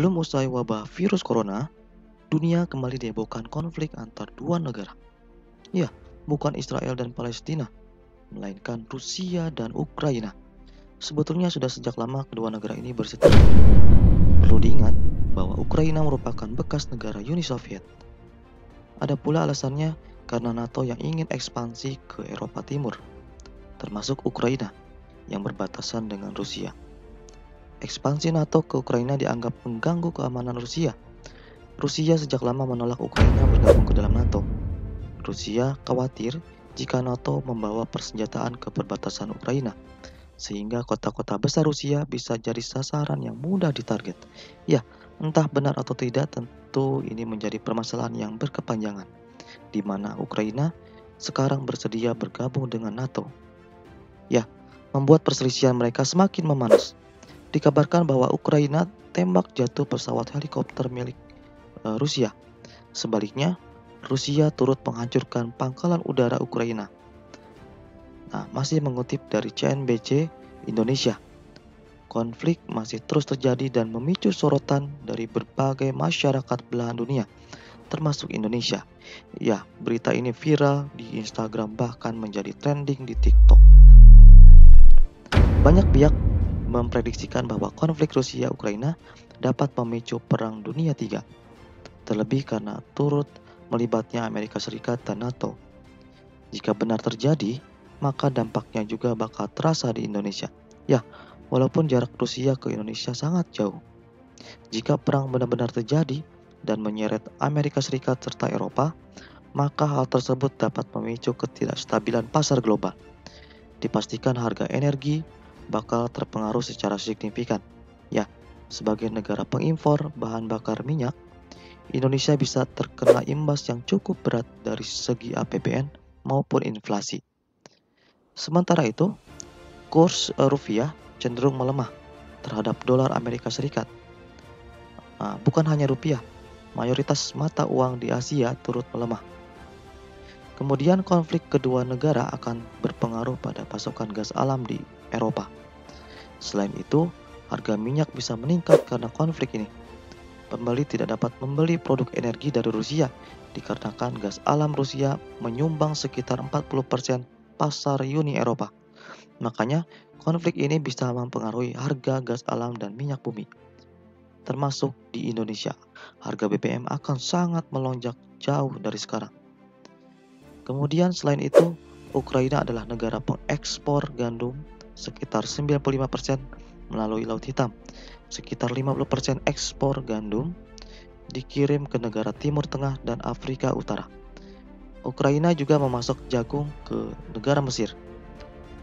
Belum usai wabah virus corona, dunia kembali dihebohkan konflik antar dua negara. Ya, bukan Israel dan Palestina, melainkan Rusia dan Ukraina. Sebetulnya sudah sejak lama kedua negara ini berseteru. Perlu diingat bahwa Ukraina merupakan bekas negara Uni Soviet. Ada pula alasannya karena NATO yang ingin ekspansi ke Eropa Timur, termasuk Ukraina yang berbatasan dengan Rusia. Ekspansi NATO ke Ukraina dianggap mengganggu keamanan Rusia. Rusia sejak lama menolak Ukraina bergabung ke dalam NATO. Rusia khawatir jika NATO membawa persenjataan ke perbatasan Ukraina, sehingga kota-kota besar Rusia bisa jadi sasaran yang mudah ditarget. Ya, entah benar atau tidak, tentu ini menjadi permasalahan yang berkepanjangan, di mana Ukraina sekarang bersedia bergabung dengan NATO. Ya, membuat perselisihan mereka semakin memanas. Dikabarkan bahwa Ukraina tembak jatuh pesawat helikopter milik Rusia. Sebaliknya, Rusia turut menghancurkan pangkalan udara Ukraina. Nah, masih mengutip dari CNBC Indonesia, konflik masih terus terjadi dan memicu sorotan dari berbagai masyarakat belahan dunia, termasuk Indonesia. Ya, berita ini viral di Instagram bahkan menjadi trending di TikTok. Banyak pihak memprediksikan bahwa konflik Rusia-Ukraina dapat memicu Perang Dunia III, terlebih karena turut melibatnya Amerika Serikat dan NATO. Jika benar terjadi, maka dampaknya juga bakal terasa di Indonesia. Ya, walaupun jarak Rusia ke Indonesia sangat jauh. Jika perang benar-benar terjadi dan menyeret Amerika Serikat serta Eropa, maka hal tersebut dapat memicu ketidakstabilan pasar global. Dipastikan harga energi bakal terpengaruh secara signifikan. Ya, sebagai negara pengimpor bahan bakar minyak, Indonesia bisa terkena imbas yang cukup berat dari segi APBN maupun inflasi. Sementara itu, kurs rupiah cenderung melemah terhadap dolar Amerika Serikat. Bukan hanya rupiah, mayoritas mata uang di Asia turut melemah. Kemudian konflik kedua negara akan berpengaruh pada pasokan gas alam di Eropa. Selain itu, harga minyak bisa meningkat karena konflik ini. Pembeli tidak dapat membeli produk energi dari Rusia dikarenakan gas alam Rusia menyumbang sekitar 40% pasar Uni Eropa. Makanya, konflik ini bisa mempengaruhi harga gas alam dan minyak bumi. Termasuk di Indonesia, harga BBM akan sangat melonjak jauh dari sekarang. Kemudian selain itu, Ukraina adalah negara pengekspor gandum sekitar 95% melalui Laut Hitam. Sekitar 50% ekspor gandum dikirim ke negara Timur Tengah dan Afrika Utara. Ukraina juga memasok jagung ke negara Mesir.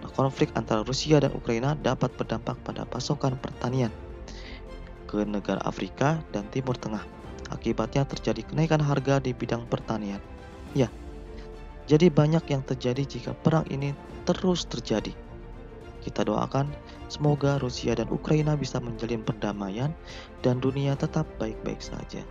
Nah, konflik antara Rusia dan Ukraina dapat berdampak pada pasokan pertanian ke negara Afrika dan Timur Tengah. Akibatnya terjadi kenaikan harga di bidang pertanian. Ya, jadi banyak yang terjadi jika perang ini terus terjadi. Kita doakan semoga Rusia dan Ukraina bisa menjalin perdamaian dan dunia tetap baik-baik saja.